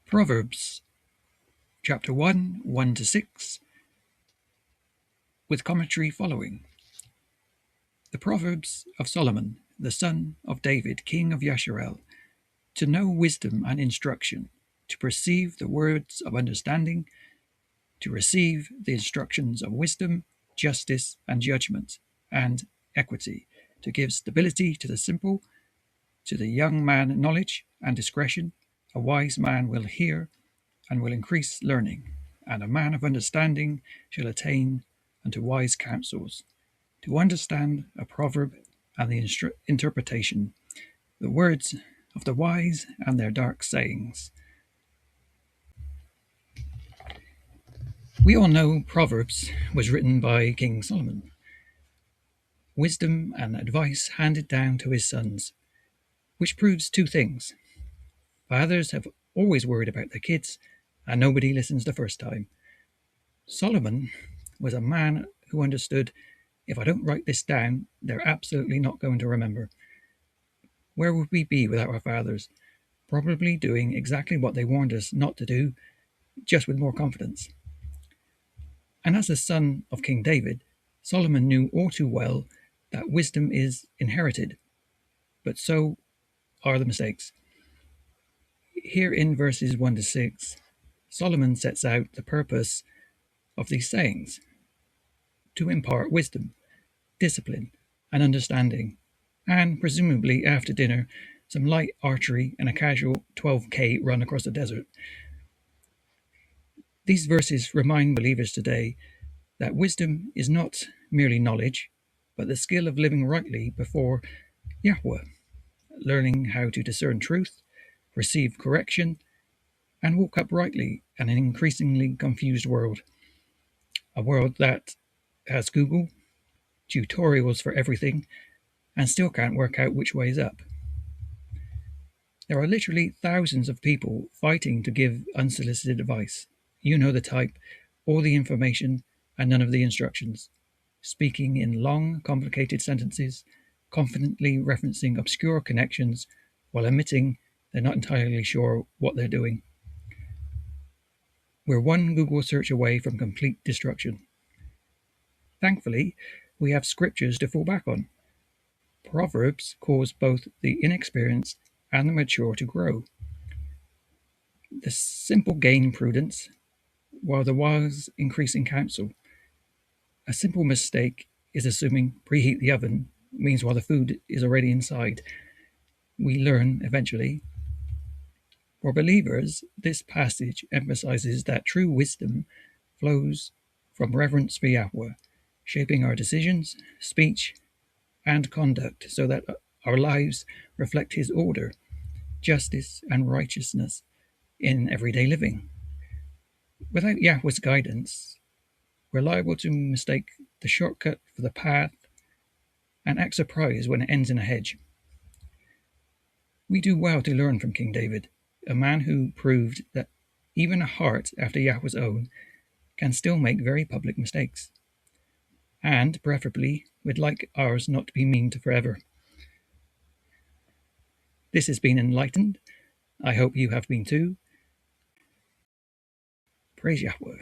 Proverbs chapter 1, 1 to 6, with commentary following. The Proverbs of Solomon, the son of David, king of Yasharel, to know wisdom and instruction, to perceive the words of understanding, to receive the instructions of wisdom, justice, and judgment, and equity, to give stability to the simple, to the young man knowledge and discretion. A wise man will hear and will increase learning, and a man of understanding shall attain unto wise counsels. To understand a proverb and the interpretation, the words of the wise and their dark sayings. We all know Proverbs was written by King Solomon. Wisdom and advice handed down to his sons, which proves two things. Fathers have always worried about their kids, and nobody listens the first time. Solomon was a man who understood, if I don't write this down, they're absolutely not going to remember. Where would we be without our fathers? Probably doing exactly what they warned us not to do, just with more confidence. And as the son of King David, Solomon knew all too well that wisdom is inherited, but so are the mistakes. Here in verses 1 to 6, Solomon sets out the purpose of these sayings: to impart wisdom, discipline, and understanding, and presumably after dinner, some light archery and a casual 12K run across the desert. These verses remind believers today that wisdom is not merely knowledge, but the skill of living rightly before Yahweh, learning how to discern truth, receive correction, and walk uprightly in an increasingly confused world. A world that has Google, tutorials for everything, and still can't work out which way is up. There are literally thousands of people fighting to give unsolicited advice. You know the type, all the information and none of the instructions, speaking in long, complicated sentences, confidently referencing obscure connections while admitting they're not entirely sure what they're doing. We're one Google search away from complete destruction. Thankfully, we have scriptures to fall back on. Proverbs cause both the inexperienced and the mature to grow. The simple gain prudence, while the wise increase in counsel. A simple mistake is assuming preheat the oven means while the food is already inside. We learn eventually. For believers, this passage emphasizes that true wisdom flows from reverence for Yahweh, shaping our decisions, speech, and conduct so that our lives reflect His order, justice, and righteousness in everyday living. Without Yahweh's guidance, we're liable to mistake the shortcut for the path and act surprised when it ends in a hedge. We do well to learn from King David, a man who proved that even a heart after Yahweh's own can still make very public mistakes. And, preferably, we'd like ours not to be memed forever. This has been enlightened. I hope you have been too. Praise Yahweh.